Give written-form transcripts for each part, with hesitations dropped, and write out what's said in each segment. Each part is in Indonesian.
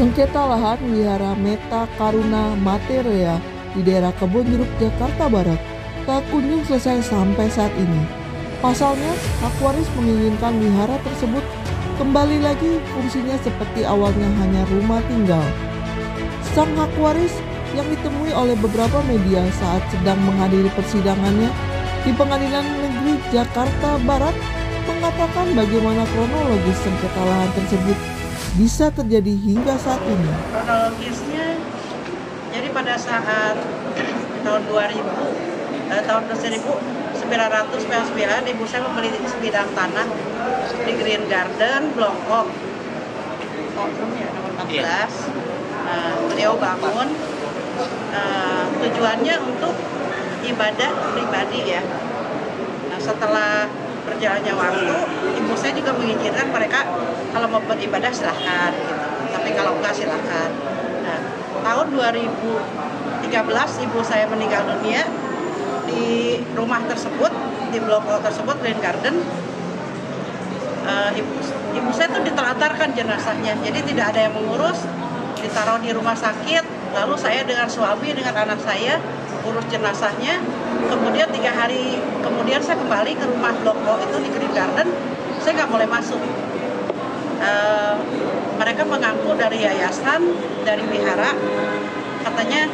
Sengketa lahan wihara Meta Karuna Materea di daerah Kebonjeruk, Jakarta Barat tak kunjung selesai sampai saat ini. Pasalnya, hak waris menginginkan wihara tersebut kembali lagi fungsinya seperti awalnya hanya rumah tinggal. Sang hak waris yang ditemui oleh beberapa media saat sedang menghadiri persidangannya di Pengadilan Negeri Jakarta Barat mengatakan bagaimana kronologis sengketa lahan tersebut bisa terjadi hingga saat ini. Kronologisnya, jadi pada saat tahun 1999 ibu saya membeli sebidang tanah di Green Garden, Blok O, nomor 14. Beliau bangun, tujuannya untuk ibadah pribadi ya. Nah, setelah berjalannya waktu, ibu saya juga mengizinkan mereka kalau mau beribadah silahkan gitu. Tapi kalau enggak silahkan. Nah, tahun 2013 ibu saya meninggal dunia di rumah tersebut, di blok O tersebut, Green Garden. Ibu saya tuh ditelantarkan jenazahnya, jadi tidak ada yang mengurus, ditaruh di rumah sakit. Lalu saya dengan suami, dengan anak saya urus jenazahnya. Kemudian 3 hari kemudian saya kembali ke rumah Blok O itu di Green Garden. Saya nggak boleh masuk. Mereka mengaku dari yayasan, dari wihara, katanya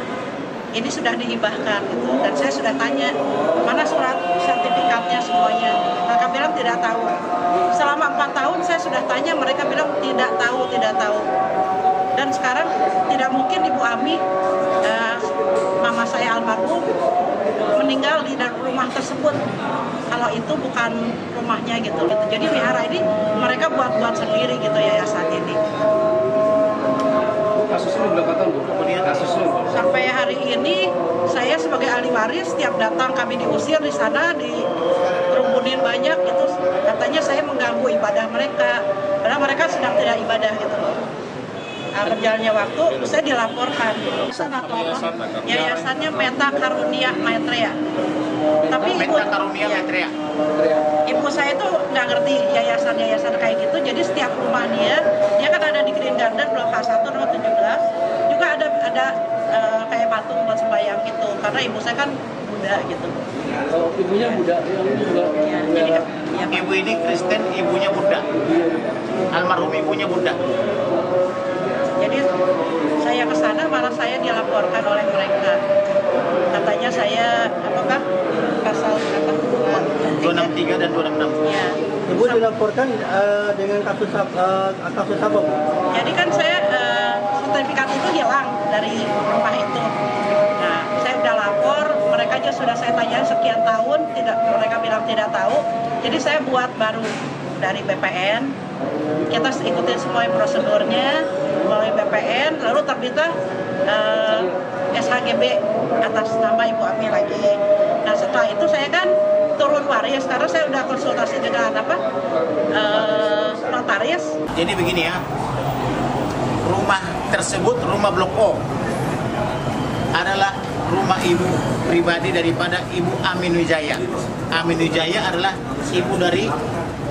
ini sudah dihibahkan gitu. Dan saya sudah tanya mana surat sertifikatnya semuanya. Mereka bilang tidak tahu. Selama 4 tahun saya sudah tanya, mereka bilang tidak tahu. Dan sekarang tidak mungkin Ibu Ami, mama saya almarhum, meninggal di rumah tersebut kalau itu bukan rumahnya gitu. Jadi wihara ini mereka buat sendiri gitu, yayasan ini. Kasusnya berapa tahun Bu? Kasusnya sampai hari ini saya sebagai ahli waris setiap datang kami diusir di sana, dirumunin banyak gitu. Katanya saya mengganggu ibadah mereka karena mereka sedang tidak ibadah gitu loh. Berjalannya waktu saya dilaporkan yayasannya Meta Karunia Materea. Tapi ibu saya itu nggak ngerti yayasan kayak gitu. Jadi setiap rumah dia kan ada di Green Garden Blok H1 nomor 17 juga ada kayak patung buat sembahyang gitu. Karena ibu saya kan Buddha gitu. Kalau ibunya Buddha, ibu ini Kristen, ibunya Buddha. Almarhum ibunya Buddha. Jadi saya ke sana malah saya dilaporkan oleh mereka. Katanya saya pasal 263 dan 266. Ya. Ibu dilaporkan dengan kasus apa Bu? Jadi kan saya sertifikat itu hilang dari rumah itu. Nah, saya udah lapor, mereka aja sudah saya tanya sekian tahun, mereka bilang tidak tahu. Jadi saya buat baru dari BPN. Kita ikutin semua prosedurnya melalui BPN, lalu terbitlah SHGB atas nama Ibu Ami lagi. Nah, setelah itu saya kan turun waris, karena saya udah konsultasi dengan notaris. Jadi begini ya, rumah tersebut, rumah Blok O, adalah rumah ibu pribadi daripada Ibu Amin Wijaya. Amin Wijaya adalah ibu dari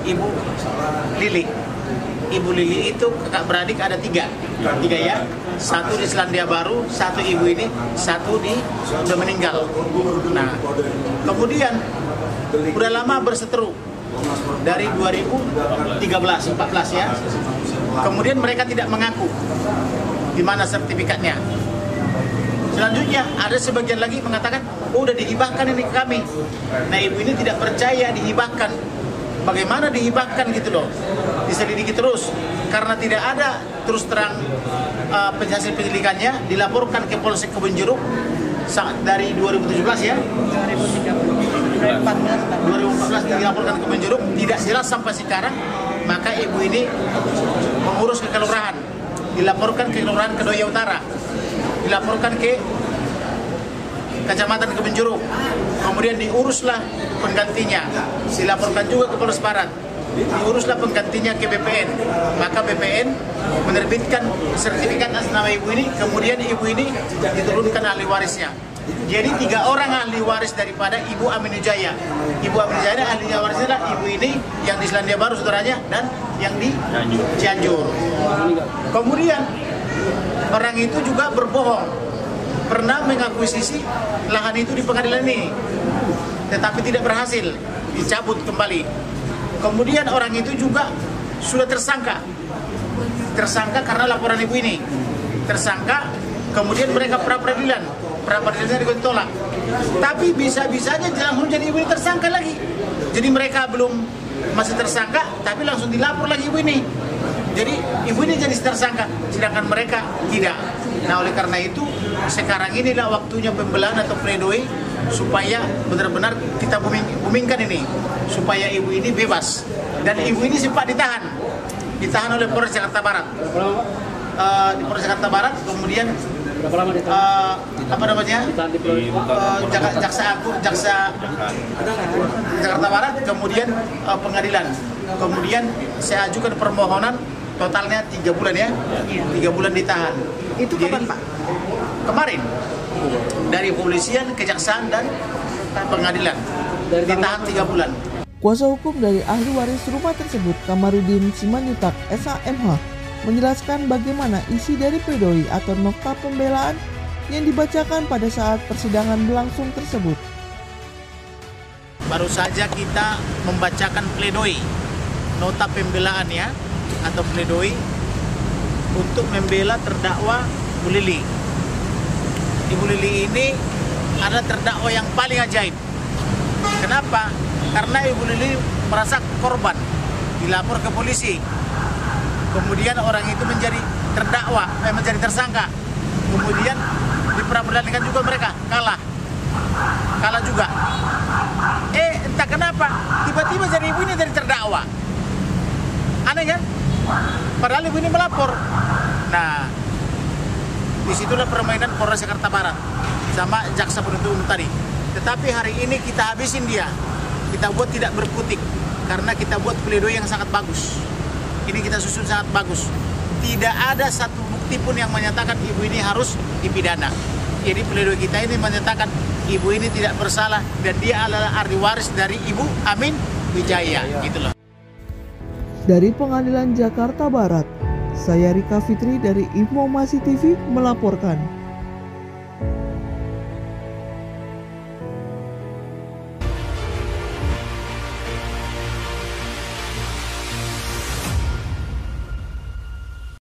Ibu Lili. Ibu Lili itu kakak beradik ada tiga ya. Satu di Selandia Baru, satu ibu ini, satu udah meninggal. Nah, kemudian udah lama berseteru dari 2013-14 ya. Kemudian mereka tidak mengaku di mana sertifikatnya. Selanjutnya ada sebagian lagi mengatakan, oh udah dihibahkan ini ke kami. Nah, ibu ini tidak percaya dihibahkan. Bagaimana dihibahkan gitu loh, diselidiki terus karena tidak ada terus terang hasil penyelidikannya, dilaporkan ke Polsek Kebonjeruk dari 2017 ya, 2014 dilaporkan ke Kebonjeruk, tidak jelas sampai sekarang. Maka ibu ini mengurus ke kelurahan, dilaporkan ke kelurahan Kedoya Utara, dilaporkan ke Kecamatan Kebonjeruk, kemudian diuruslah penggantinya, dilaporkan juga ke Polres Barat, diuruslah penggantinya ke BPN. Maka BPN menerbitkan sertifikat atas nama ibu ini, kemudian ibu ini diturunkan ahli warisnya. Jadi 3 orang ahli waris daripada Ibu Amin Wijaya. Ibu Amin Wijaya ahli warisnya adalah ibu ini yang di Selandia Baru saudaranya dan yang di Cianjur. Kemudian orang itu juga berbohong, pernah mengakuisisi lahan itu di pengadilan ini, tetapi tidak berhasil, dicabut kembali. Kemudian orang itu juga sudah tersangka karena laporan ibu ini, tersangka. Kemudian mereka pra-peradilannya ditolak, tapi bisa-bisanya langsung jadi ibu ini tersangka lagi. Jadi mereka masih tersangka, tapi langsung dilapor lagi ibu ini. Jadi ibu ini jadi tersangka, sedangkan mereka tidak. Nah, oleh karena itu sekarang inilah waktunya pembelaan atau pledoi supaya benar-benar kita boomingkan ini, supaya ibu ini bebas. Dan ibu ini sempat ditahan oleh Polres Jakarta Barat. Di Polres Jakarta Barat, kemudian Berapa lama ditahan? Jaksa Jakarta Barat, kemudian pengadilan. Kemudian saya ajukan permohonan totalnya 3 bulan ya. 3 bulan ditahan. Itu kapan, Pak? Kemarin. Dari kepolisian, kejaksaan dan pengadilan. Ditahan 3 bulan. Kuasa hukum dari ahli waris rumah tersebut, Kamarudin Simanjuntak, SHMH, menjelaskan bagaimana isi dari pledoi atau nota pembelaan yang dibacakan pada saat persidangan berlangsung tersebut. Baru saja kita membacakan pledoi, nota pembelaan ya, atau pledoi untuk membela terdakwa Bu Lili. Ibu Lili ini adalah terdakwa yang paling ajaib. Kenapa? Karena Ibu Lili merasa korban, dilapor ke polisi. Kemudian orang itu menjadi terdakwa, menjadi tersangka. Kemudian diperadilankan juga mereka, kalah juga. Entah kenapa tiba-tiba jadi ibu ini dari terdakwa. Aneh kan? Padahal ibu ini melapor. Nah, disitulah permainan Polres Jakarta Barat sama jaksa penuntut umum tadi. Tetapi hari ini kita habisin dia. Kita buat tidak berkutik karena kita buat pledoi yang sangat bagus. Ini kita susun sangat bagus. Tidak ada satu bukti pun yang menyatakan ibu ini harus dipidana. Jadi pledoi kita ini menyatakan ibu ini tidak bersalah dan dia adalah ahli waris dari Ibu Amin Wijaya. Gitulah. Dari Pengadilan Jakarta Barat, saya Rika Fitri dari Informasi TV melaporkan.